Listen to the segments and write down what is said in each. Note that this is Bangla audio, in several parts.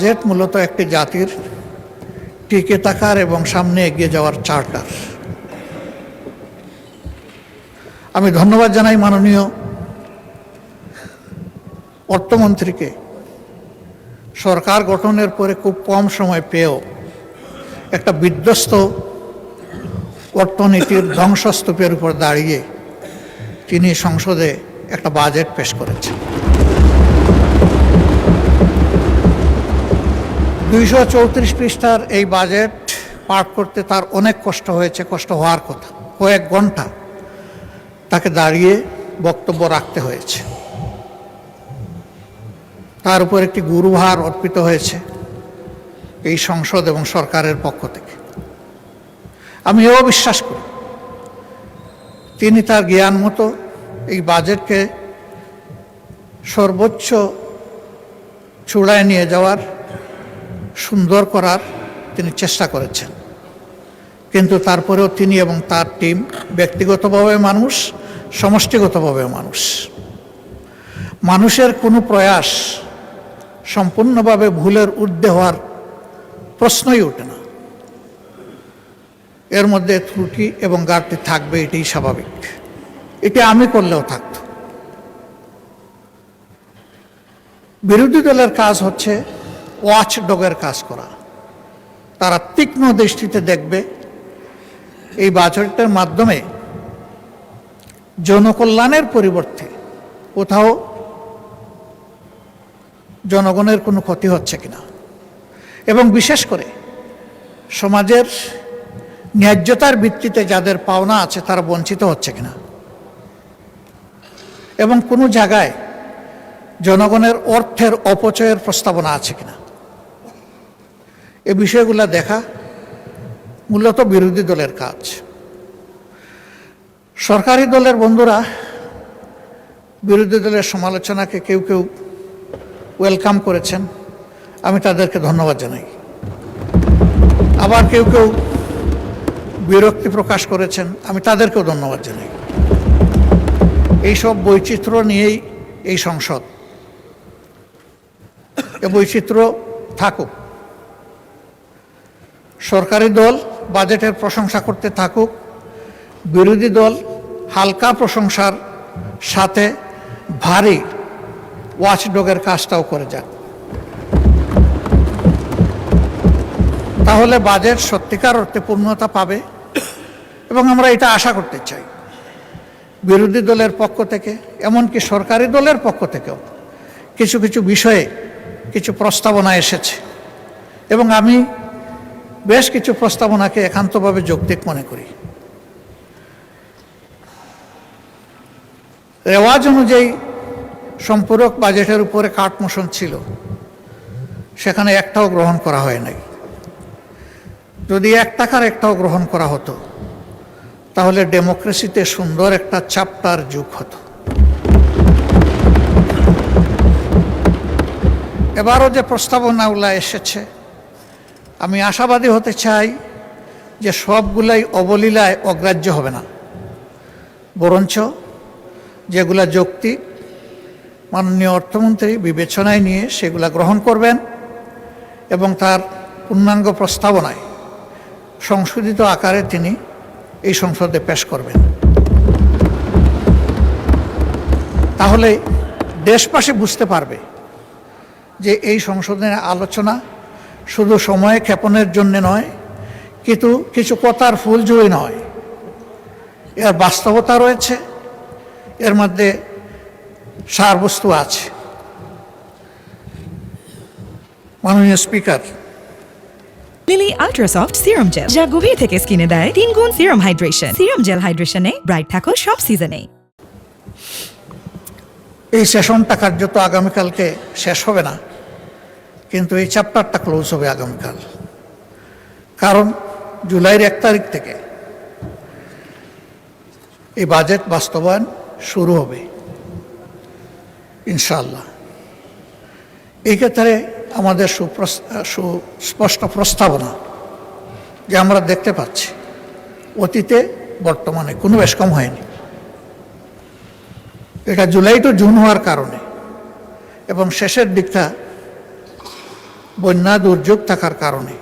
বাজেট মূলত একটি জাতির টিকে থাকার এবং সামনে এগিয়ে যাওয়ার চার্টার। আমি ধন্যবাদ জানাই মাননীয় অর্থমন্ত্রীকে, সরকার গঠনের পরে খুব কম সময় পেয়েও একটা বিধ্বস্ত অর্থনীতির ধ্বংসস্তূপের উপর দাঁড়িয়ে তিনি সংসদে একটা বাজেট পেশ করেছেন। 234 পৃষ্ঠার এই বাজেট পাঠ করতে তার অনেক কষ্ট হয়েছে, কষ্ট হওয়ার কথা। কয়েক ঘন্টা তাকে দাঁড়িয়ে বক্তব্য রাখতে হয়েছে। তার উপর একটি গুরুভার অর্পিত হয়েছে এই সংসদ এবং সরকারের পক্ষ থেকে। আমি এও বিশ্বাস করি তিনি তার জ্ঞান মতো এই বাজেটকে সর্বোচ্চ চূড়ায় নিয়ে যাওয়ার, সুন্দর করার তিনি চেষ্টা করেছেন। কিন্তু তারপরেও তিনি এবং তার টিম ব্যক্তিগতভাবে মানুষ, সমষ্টিগতভাবে মানুষ, মানুষের কোনো প্রয়াস সম্পূর্ণভাবে ভুলের ঊর্ধ্বে হওয়ার প্রশ্নই ওঠে না। এর মধ্যে ত্রুটি এবং ঘাটতি থাকবে, এটাই স্বাভাবিক। এটা আমি করলেও থাকত। বিরোধী দলের কাজ হচ্ছে ওয়াচ ডগের কাজ করা। তারা তীক্ষ্ণ দৃষ্টিতে দেখবে এই বাজেটের মাধ্যমে জনকল্যাণের পরিবর্তে কোথাও জনগণের কোনো ক্ষতি হচ্ছে কিনা, এবং বিশেষ করে সমাজের ন্যায্যতার ভিত্তিতে যাদের পাওনা আছে তারা বঞ্চিত হচ্ছে কিনা, এবং কোনো জায়গায় জনগণের অর্থের অপচয়ের প্রস্তাবনা আছে কিনা, এই বিষয়গুলো দেখা মূলত বিরোধী দলের কাজ। সরকারি দলের বন্ধুরা বিরোধী দলের সমালোচনাকে কেউ কেউ ওয়েলকাম করেছেন, আমি তাদেরকে ধন্যবাদ জানাই। আবার কেউ কেউ বিরক্তি প্রকাশ করেছেন, আমি তাদেরকেও ধন্যবাদ জানাই। এইসব বৈচিত্র্য নিয়েই এই সংসদ, এ বৈচিত্র্য থাকুক। সরকারি দল বাজেটের প্রশংসা করতে থাকুক, বিরোধী দল হালকা প্রশংসার সাথে ভারী ওয়াচডগের কাজটাও করে যাক। তাহলে বাজেট সত্যিকার অর্থে পূর্ণতা পাবে, এবং আমরা এটা আশা করতে চাই। বিরোধী দলের পক্ষ থেকে, এমনকি সরকারি দলের পক্ষ থেকেও কিছু কিছু বিষয়ে কিছু প্রস্তাবনা এসেছে, এবং আমি বেশ কিছু প্রস্তাবনাকে একান্তভাবে যৌক্তিক মনে করি। রেওয়াজ অনুযায়ী সম্পূরক বাজেটের উপরে কাট মোশন ছিল, সেখানে একটাও গ্রহণ করা হয় নাই। যদি 1 টাকার একটাও গ্রহণ করা হতো তাহলে ডেমোক্রেসিতে সুন্দর একটা চ্যাপ্টার যুগ হতো। এবারও যে প্রস্তাবনাগুলো এসেছে, আমি আশাবাদী হতে চাই যে সবগুলাই অবলীলায় অগ্রাহ্য হবে না, বরঞ্চ যেগুলা যৌক্তিক মাননীয় অর্থমন্ত্রী বিবেচনায় নিয়ে সেগুলা গ্রহণ করবেন, এবং তার পূর্ণাঙ্গ প্রস্তাবনায় সংশোধিত আকারে তিনি এই সংসদে পেশ করবেন। তাহলে দেশবাসী বুঝতে পারবে যে এই সংশোধনের আলোচনা শুধু সময় ক্ষেপণের জন্য নয়, কিন্তু কিছু কথার ফুলঝুরি নয়, এর বাস্তবতা রয়েছে, এর মধ্যে সারবস্তু আছে। মাননীয় speaker, Lily ultra soft serum gel, যা গভীর থেকে স্কিনে দেয় 3 গুণ সিরাম হাইড্রেশন। সিরাম জেল হাইড্রেশনে ব্রাইট থাকো সব সিজনে। এই সেশনটা কার্যত আগামীকালকে শেষ হবে না, কিন্তু এই চ্যাপ্টারটা ক্লোজ হবে আগামীকাল। কারণ জুলাইয়ের 1 তারিখ থেকে এই বাজেট বাস্তবায়ন শুরু হবে ইনশাআল্লাহ। এই ক্ষেত্রে আমাদের সুস্পষ্ট প্রস্তাবনা যে আমরা দেখতে পাচ্ছি অতীতে বর্তমানে কোনো বেশ কম হয়নি। এটা জুলাই টু জুন হওয়ার কারণে এবং শেষের দিকটা বন্যা দুর্যোগ থাকার কারণে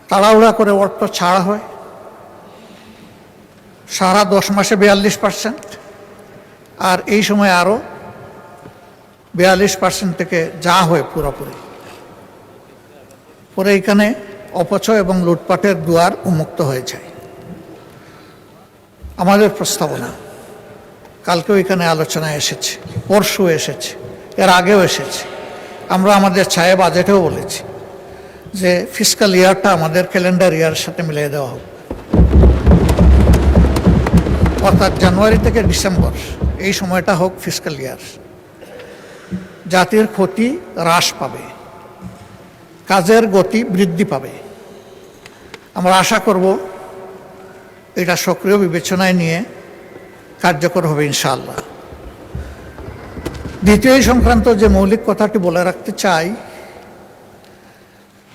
তাড়াহুড়া করে অর্থ ছাড়া হয়। সারা 10 মাসে 42%, আর এই সময় আরও 42% থেকে যা হয় পুরোপুরি। পরে এখানে অপচয় এবং লুটপাটের দুয়ার উন্মুক্ত হয়ে যায়। আমাদের প্রস্তাবনা কালকেও এখানে আলোচনায় এসেছে, পরশু এসেছে, এর আগেও এসেছে। আমরা আমাদের ছায়া বাজেটেও বলেছি যে ফিসকাল ইয়ারটা আমাদের ক্যালেন্ডার ইয়ারের সাথে মিলিয়ে দেওয়া হোক, অর্থাৎ জানুয়ারি থেকে ডিসেম্বর এই সময়টা হোক ফিসকাল ইয়ার। জাতির ক্ষতি হ্রাস পাবে, কাজের গতি বৃদ্ধি পাবে। আমরা আশা করব এটা সক্রিয় বিবেচনায় নিয়ে কার্যকর হবে ইনশাআল্লাহ। দ্বিতীয় সংক্রান্ত যে মৌলিক কথাটি বলে রাখতে চাই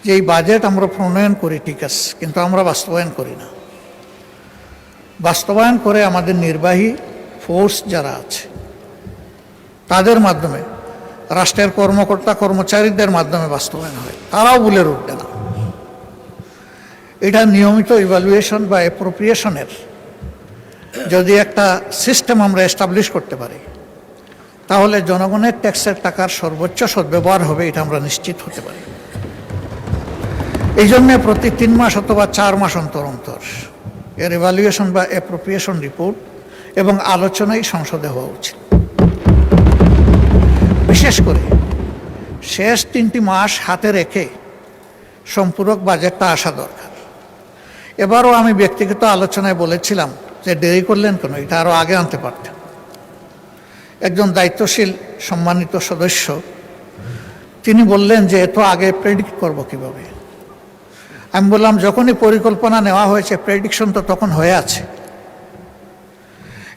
যে এই বাজেট আমরা প্রণয়ন করি ঠিক আছে, কিন্তু আমরা বাস্তবায়ন করি না। বাস্তবায়ন করে আমাদের নির্বাহী ফোর্স যারা আছে তাদের মাধ্যমে, রাষ্ট্রের কর্মকর্তা কর্মচারীদের মাধ্যমে বাস্তবায়ন হয়, তারাও ভুলে উঠবে না। এটা নিয়মিত ইভ্যালুয়েশন বা অ্যাপ্রোপ্রিয়েশনের যদি একটা সিস্টেম আমরা এস্টাবলিশ করতে পারি, তাহলে জনগণের ট্যাক্সের টাকার সর্বোচ্চ সদ্ব্যবহার হবে, এটা আমরা নিশ্চিত হতে পারি। এই জন্যে প্রতি 3 মাস অথবা 4 মাস অন্তর অন্তর এর ইভ্যালুয়েশন বা অ্যাপ্রোপ্রিয়েশন রিপোর্ট এবং আলোচনাই সংসদে হওয়া উচিত। বিশেষ করে শেষ 3টি মাস হাতে রেখে সম্পূরক বাজেটটা আসা দরকার। এবারও আমি ব্যক্তিগত আলোচনায় বলেছিলাম যে দেরি করলেন কেন, এটা আরও আগে আনতে পারতেন। একজন দায়িত্বশীল সম্মানিত সদস্য তিনি বললেন যে এত আগে প্রেডিক্ট করব কিভাবে। আমি বললাম যখনই পরিকল্পনা নেওয়া হয়েছে প্রেডিকশন তো তখন হয়ে আছে,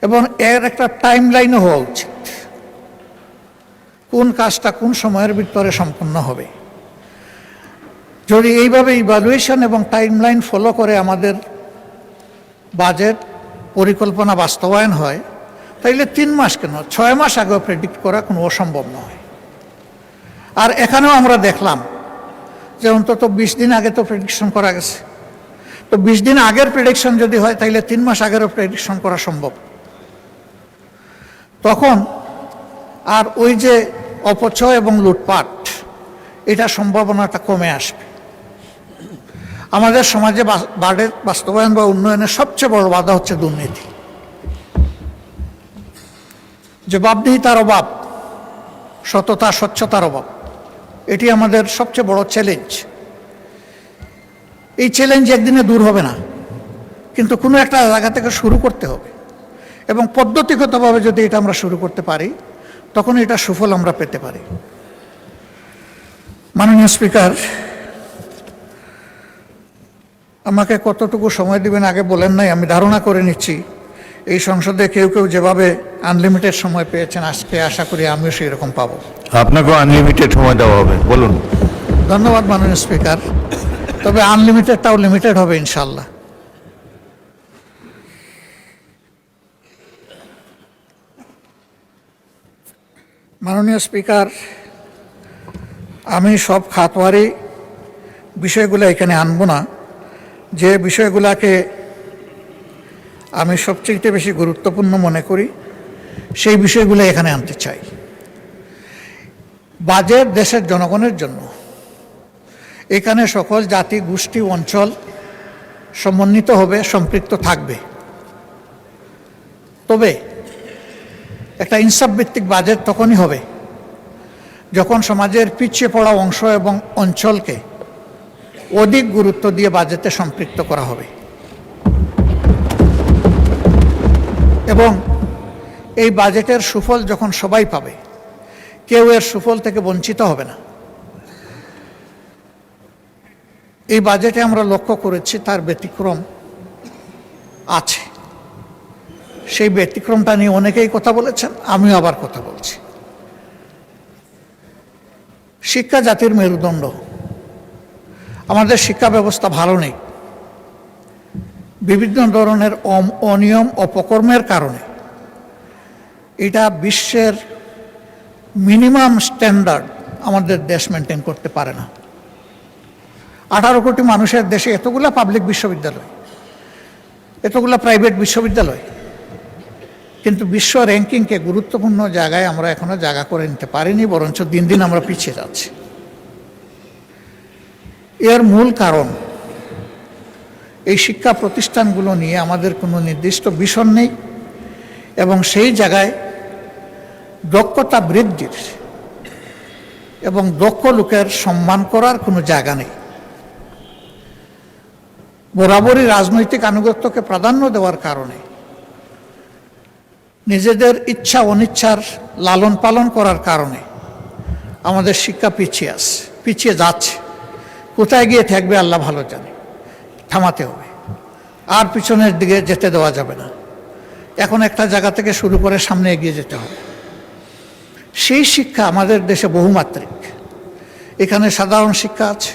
এবং এর একটা টাইম লাইনও হওয়া উচিত, কোন কাজটা কোন সময়ের ভিতরে সম্পন্ন হবে। যদি এইভাবে ইভ্যালুয়েশন এবং টাইমলাইন ফলো করে আমাদের বাজেট পরিকল্পনা বাস্তবায়ন হয়, তাইলে 3 মাস কেন 6 মাস আগেও প্রেডিক্ট করা কোনো অসম্ভব নয়। আর এখানেও আমরা দেখলাম যে অন্তত 20 দিন আগে তো প্রেডিকশন করা গেছে। তো 20 দিন আগের প্রেডিকশন যদি হয় তাইলে 3 মাস আগেরও প্রেডিকশন করা সম্ভব। তখন আর ওই যে অপচয় এবং লুটপাট, এটা সম্ভাবনাটা কমে আসবে। আমাদের সমাজে বাজেট বাস্তবায়ন বা উন্নয়নের সবচেয়ে বড় বাধা হচ্ছে দুর্নীতি, জবাবদিহিতার অভাব, সততা স্বচ্ছতার অভাব। এটি আমাদের সবচেয়ে বড় চ্যালেঞ্জ। এই চ্যালেঞ্জ একদিনে দূর হবে না, কিন্তু কোনো একটা জায়গা থেকে শুরু করতে হবে, এবং পদ্ধতিগতভাবে যদি এটা আমরা শুরু করতে পারি তখন এটা সুফল আমরা পেতে পারি। মাননীয় স্পিকার, আমাকে কতটুকু সময় দিবেন আগে বলেন নাই, আমি ধারণা করে নিচ্ছি এই সংসদে কেউ কেউ যেভাবে আনলিমিটেড সময় পেয়েছেন, আজকে আশা করি আমিও সেই রকম পাবো। আপনাকেও আনলিমিটেড সময় দেওয়া হবে, বলুন। ধন্যবাদ মাননীয় স্পিকার, তবে আনলিমিটেডটাও লিমিটেড হবে ইনশাল্লাহ। মাননীয় স্পিকার, আমি সব খাতওয়ারি বিষয়গুলো এখানে আনব না। যে বিষয়গুলোকে আমি সবচেয়ে বেশি গুরুত্বপূর্ণ মনে করি সেই বিষয়গুলো এখানে আনতে চাই। বাজেট দেশের জনগণের জন্য। এখানে সকল জাতি গোষ্ঠী অঞ্চল সমন্বিত হবে, সম্পৃক্ত থাকবে। তবে একটা ইনসাফ ভিত্তিক বাজেট তখনই হবে যখন সমাজের পিছিয়ে পড়া অংশ এবং অঞ্চলকে অধিক গুরুত্ব দিয়ে বাজেটে সম্পৃক্ত করা হবে, এবং এই বাজেটের সুফল যখন সবাই পাবে, কেউ এর সুফল থেকে বঞ্চিত হবে না। এই বাজেটে আমরা লক্ষ্য করেছি তার ব্যতিক্রম আছে। সেই ব্যতিক্রমটা নিয়ে অনেকেই কথা বলেছেন, আমিও আবার কথা বলছি। শিক্ষা জাতির মেরুদণ্ড। আমাদের শিক্ষা ব্যবস্থা ভালো নেই। বিভিন্ন ধরনের অনিয়ম অপকর্মের কারণে এটা বিশ্বের মিনিমাম স্ট্যান্ডার্ড আমাদের দেশ মেনটেন করতে পারে না। 18 কোটি মানুষের দেশে এতগুলা পাবলিক বিশ্ববিদ্যালয়, এতগুলা প্রাইভেট বিশ্ববিদ্যালয়, কিন্তু বিশ্ব র্যাঙ্কিংকে গুরুত্বপূর্ণ জায়গায় আমরা এখনো জায়গা করে নিতে পারিনি, বরঞ্চ দিন দিন আমরা পিছিয়ে যাচ্ছি। এর মূল কারণ এই শিক্ষা প্রতিষ্ঠানগুলো নিয়ে আমাদের কোনো নির্দিষ্ট ভিশন নেই এবং সেই জায়গায় দক্ষতা বৃদ্ধির এবং দক্ষ লোকের সম্মান করার কোনো জায়গা নেই। বরাবরই রাজনৈতিক আনুগত্যকে প্রাধান্য দেওয়ার কারণে নিজেদের ইচ্ছা অনিচ্ছার লালন পালন করার কারণে আমাদের শিক্ষা পিছিয়ে যাচ্ছে। কোথায় গিয়ে থাকবে আল্লাহ ভালো জানে। থামাতে হবে, আর পিছনের দিকে যেতে দেওয়া যাবে না। এখন একটা জায়গা থেকে শুরু করে সামনে এগিয়ে যেতে হবে। সেই শিক্ষা আমাদের দেশে বহুমাত্রিক। এখানে সাধারণ শিক্ষা আছে,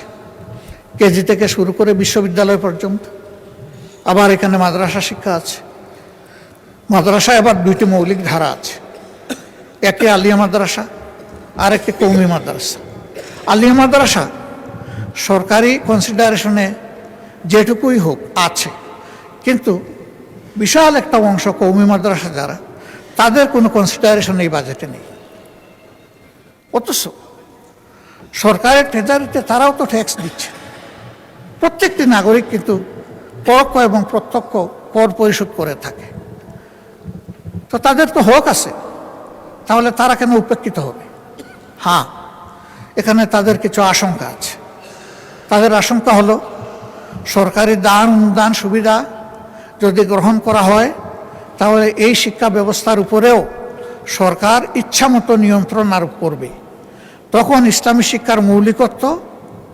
কেজি থেকে শুরু করে বিশ্ববিদ্যালয় পর্যন্ত। আবার এখানে মাদ্রাসা শিক্ষা আছে। মাদ্রাসায় আবার 2টি মৌলিক ধারা আছে, একটি আলিয়া মাদ্রাসা আর একটি কওমি মাদ্রাসা। আলিয়া মাদ্রাসা সরকারি কনসিডারেশনে যেটুকুই হোক আছে, কিন্তু বিশাল একটা অংশ কওমি মাদ্রাসা যারা, তাদের কোনো কনসিডারেশন এই বাজেটে নেই। অথচ সরকারের ট্রেজারিতে তারাও তো ট্যাক্স দিচ্ছে। প্রত্যেকটি নাগরিক কিন্তু পরোক্ষ এবং প্রত্যক্ষ কর পরিশোধ করে থাকে। তো তাদের তো হক আছে, তাহলে তারা কেন উপেক্ষিত হবে? হ্যাঁ, এখানে তাদের কিছু আশঙ্কা আছে। তাদের আশঙ্কা হলো সরকারি দান অনুদান সুবিধা যদি গ্রহণ করা হয়, তাহলে এই শিক্ষা ব্যবস্থার উপরেও সরকার ইচ্ছামতো নিয়ন্ত্রণ আরোপ করবে। তখন ইসলামী শিক্ষার মৌলিকত্ব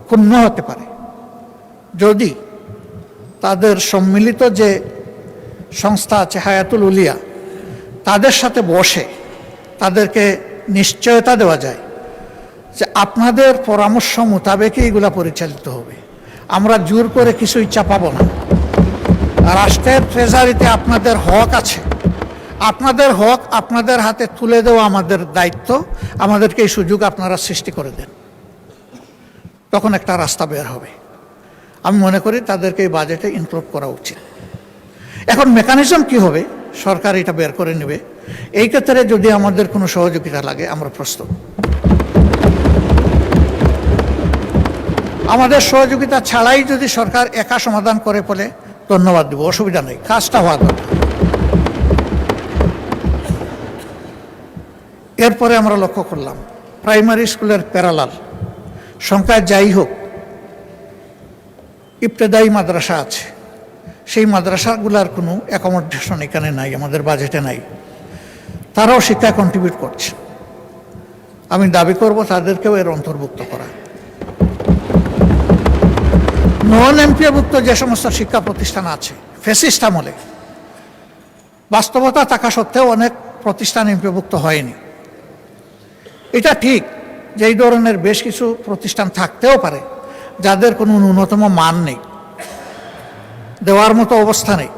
ক্ষুণ্ণ হতে পারে। যদি তাদের সম্মিলিত যে সংস্থা আছে হায়াতুল উলিয়া, তাদের সাথে বসে তাদেরকে নিশ্চয়তা দেওয়া যায় যে আপনাদের পরামর্শ মোতাবেকই এগুলা পরিচালিত হবে, আমরা জোর করে কিছুই চাপাবো না। রাষ্ট্রের ট্রেজারিতে আপনাদের হক আছে, আপনাদের হক আপনাদের হাতে তুলে দেওয়া আমাদের দায়িত্ব, আমাদেরকে এই সুযোগ আপনারা সৃষ্টি করে দেন। তখন একটা রাস্তা বের হবে। আমি মনে করি তাদেরকে এই বাজেটে ইনক্লুড করা উচিত। এখন মেকানিজম কি হবে, সরকার এটা বের করে নেবে। এই ক্ষেত্রে যদি আমাদের কোনো সহযোগিতা লাগে, আমরা প্রস্তুত। আমাদের সহযোগিতা ছাড়াই যদি সরকার একা সমাধান করে বলে, ধন্যবাদ দেব, অসুবিধা নেই, কাজটা হওয়া দরকার। এরপরে আমরা লক্ষ্য করলাম প্রাইমারি স্কুলের প্যারালাল সংখ্যায় যাই হোক, ইবতেদায়ী মাদ্রাসা আছে, সেই মাদ্রাসাগুলার কোনো অ্যাকোমোডেশন এখানে নাই, আমাদের বাজেটে নাই। তারাও শিক্ষায় কন্ট্রিবিউট করছে। আমি দাবি করব তাদেরকেও এর অন্তর্ভুক্ত করা। নন এমপিওভুক্ত যে সমস্ত শিক্ষা প্রতিষ্ঠান আছে, ফ্যাসিস্ট আমলে বাস্তবতা থাকা সত্ত্বেও অনেক প্রতিষ্ঠান এমপিওভুক্ত হয়নি। এটা ঠিক যে এই ধরনের বেশ কিছু প্রতিষ্ঠান থাকতেও পারে যাদের কোনো ন্যূনতম মান নেই, দেওয়ার মতো অবস্থা নেই।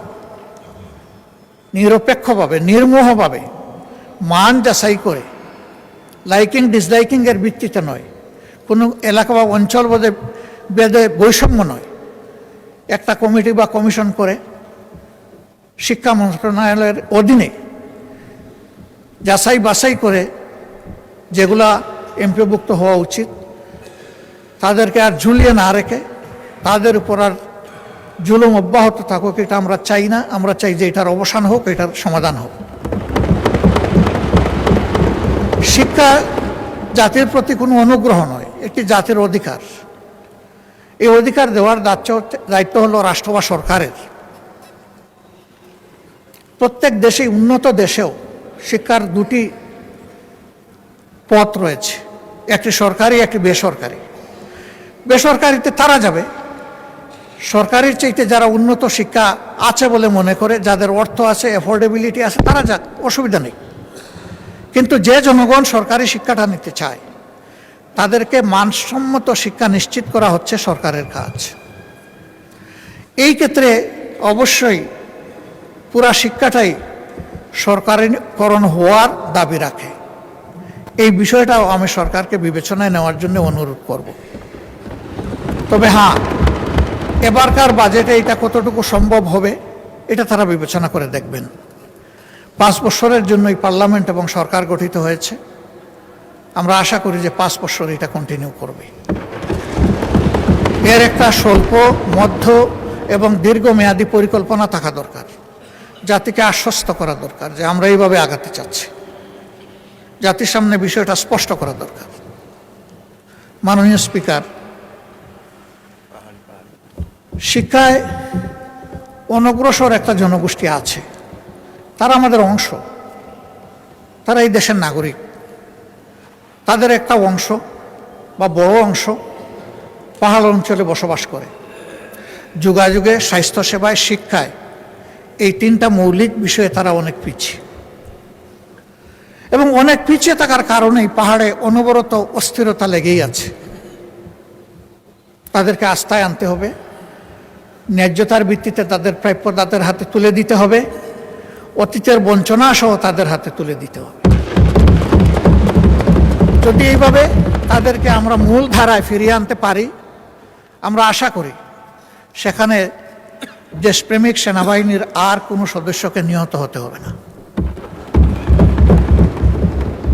নিরপেক্ষভাবে নির্মোহভাবে মান যাচাই করে, লাইকিং ডিসলাইকিং এর ভিত্তিতে নয়, কোনো এলাকা বা অঞ্চল বেদে বৈষম্য নয়, একটা কমিটি বা কমিশন করে শিক্ষা মন্ত্রণালয়ের অধীনে যাচাই বাছাই করে যেগুলা এমপিওভুক্ত হওয়া উচিত, তাদেরকে আর ঝুলিয়ে না রেখে তাদের উপর আর জুলুম অব্যাহত থাকুক, এটা আমরা চাই না। আমরা চাই যে এটার অবসান হোক, এটার সমাধান হোক। শিক্ষা জাতির প্রতি কোনো অনুগ্রহ নয়, একটি জাতির অধিকার। এই অধিকার দেওয়ার দায়িত্ব হলো রাষ্ট্র বা সরকারের। প্রত্যেক দেশে, উন্নত দেশেও শিক্ষার 2টি পথ রয়েছে, একটি সরকারি, একটি বেসরকারি। বেসরকারিতে তারা যাবে, সরকারির চাইতে যারা উন্নত শিক্ষা আছে বলে মনে করে, যাদের অর্থ আছে, অ্যাফোর্ডেবিলিটি আছে, তারা যাক, অসুবিধা নেই। কিন্তু যে জনগণ সরকারি শিক্ষাটা নিতে চায়, তাদেরকে মানসম্মত শিক্ষা নিশ্চিত করা হচ্ছে সরকারের কাজ। এই ক্ষেত্রে অবশ্যই পুরা শিক্ষাটাই সরকারিকরণ হওয়ার দাবি রাখে। এই বিষয়টাও আমি সরকারকে বিবেচনায় নেওয়ার জন্য অনুরোধ করব। তবে হ্যাঁ, এবারকার বাজেটে এটা কতটুকু সম্ভব হবে এটা তারা বিবেচনা করে দেখবেন। 5 বছরের জন্যই পার্লামেন্ট এবং সরকার গঠিত হয়েছে। আমরা আশা করি যে 5 বছর এটা কন্টিনিউ করবে। এর একটা স্বল্প, মধ্য এবং দীর্ঘমেয়াদী পরিকল্পনা থাকা দরকার। জাতিকে আশ্বস্ত করা দরকার যে আমরা এইভাবে আগাতে চাচ্ছি। জাতির সামনে বিষয়টা স্পষ্ট করা দরকার। মাননীয় স্পিকার, শিক্ষায় অনগ্রসর একটা জনগোষ্ঠী আছে, তারা আমাদের অংশ, তারা এই দেশের নাগরিক। তাদের একটা অংশ বা বড় অংশ পাহাড় অঞ্চলে বসবাস করে। যোগাযোগে, স্বাস্থ্যসেবায়, শিক্ষায় এই 3টা মৌলিক বিষয়ে তারা অনেক পিছিয়ে, এবং অনেক পিছিয়ে থাকার কারণেই পাহাড়ে অনবরত অস্থিরতা লেগেই আছে। তাদেরকে আস্থায় আনতে হবে, ন্যায্যতার ভিত্তিতে তাদের প্রাপ্য তাদের হাতে তুলে দিতে হবে, অতীতের বঞ্চনা সহ তাদের হাতে তুলে দিতে হবে। যদি এইভাবে তাদেরকে আমরা মূল ধারায় ফিরিয়ে আনতে পারি, আমরা আশা করি সেখানে দেশপ্রেমিক সেনাবাহিনীর আর কোনো সদস্যকে নিহত হতে হবে না।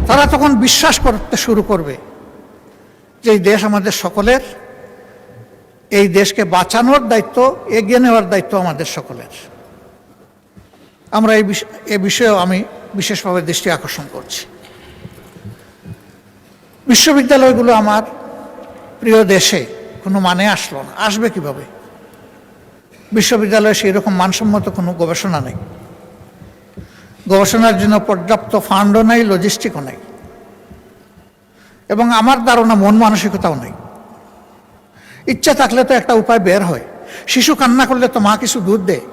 তারা তখন বিশ্বাস করতে শুরু করবে যে এই দেশ আমাদের সকলের, এই দেশকে বাঁচানোর দায়িত্ব, এগিয়ে নেওয়ার দায়িত্ব আমাদের সকলের। আমরা এই বিষয়েও আমি বিশেষভাবে দৃষ্টি আকর্ষণ করছি। বিশ্ববিদ্যালয়গুলো আমার প্রিয় দেশে কোনো মানে আসলো না, আসবে কিভাবে? বিশ্ববিদ্যালয়ে সেই রকম মানসম্মত কোনো গবেষণা নেই, গবেষণার জন্য পর্যাপ্ত ফান্ডও নেই, লজিস্টিকও নেই, এবং আমার ধারণা মন মানসিকতাও নেই। ইচ্ছা থাকলে তো একটা উপায় বের হয়। শিশু কান্না করলে তো মা কিছু দুধ দেয়।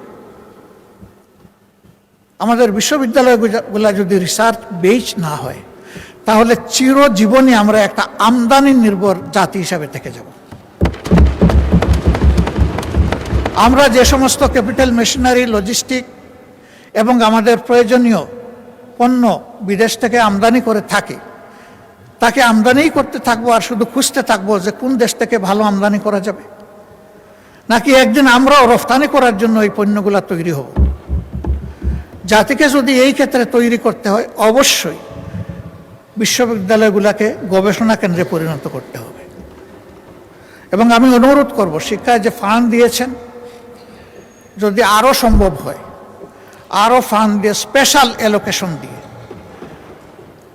আমাদের বিশ্ববিদ্যালয়গুলা যদি রিসার্চ বেস না হয়, তাহলে চিরজীবনই আমরা একটা আমদানি নির্ভর জাতি হিসাবে থেকে যাব। আমরা যে সমস্ত ক্যাপিটাল মেশিনারি, লজিস্টিক এবং আমাদের প্রয়োজনীয় পণ্য বিদেশ থেকে আমদানি করে থাকি, তাকে আমদানিই করতে থাকবো আর শুধু খুঁজতে থাকবো যে কোন দেশ থেকে ভালো আমদানি করা যাবে, নাকি একদিন আমরাও রফতানি করার জন্য এই পণ্যগুলো তৈরি হব? জাতিকে যদি এই ক্ষেত্রে তৈরি করতে হয়, অবশ্যই বিশ্ববিদ্যালয়গুলোকে গবেষণা কেন্দ্রে পরিণত করতে হবে। এবং আমি অনুরোধ করব, শিক্ষায় যে ফান্ড দিয়েছেন, যদি আরও সম্ভব হয় আরও ফান্ড দিয়ে, স্পেশাল অ্যালোকেশন দিয়ে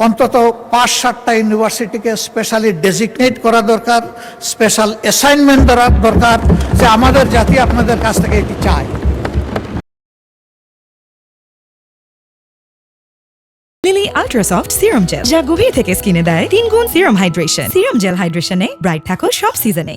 অন্তত 5-7টা ইউনিভার্সিটিকে স্পেশালি ডেজিগনেট করা দরকার, স্পেশাল অ্যাসাইনমেন্ট দেওয়া দরকার যে আমাদের জাতি আপনাদের কাছ থেকে এটি চায়। লিলি আল্ট্রাসফট সিরাম জেল, যা গভীর থেকে স্কিনে দেয় 3 গুণ সিরাম হাইড্রেশন। সিরাম জেল হাইড্রেশনে ব্রাইট থাকো সব সিজনে।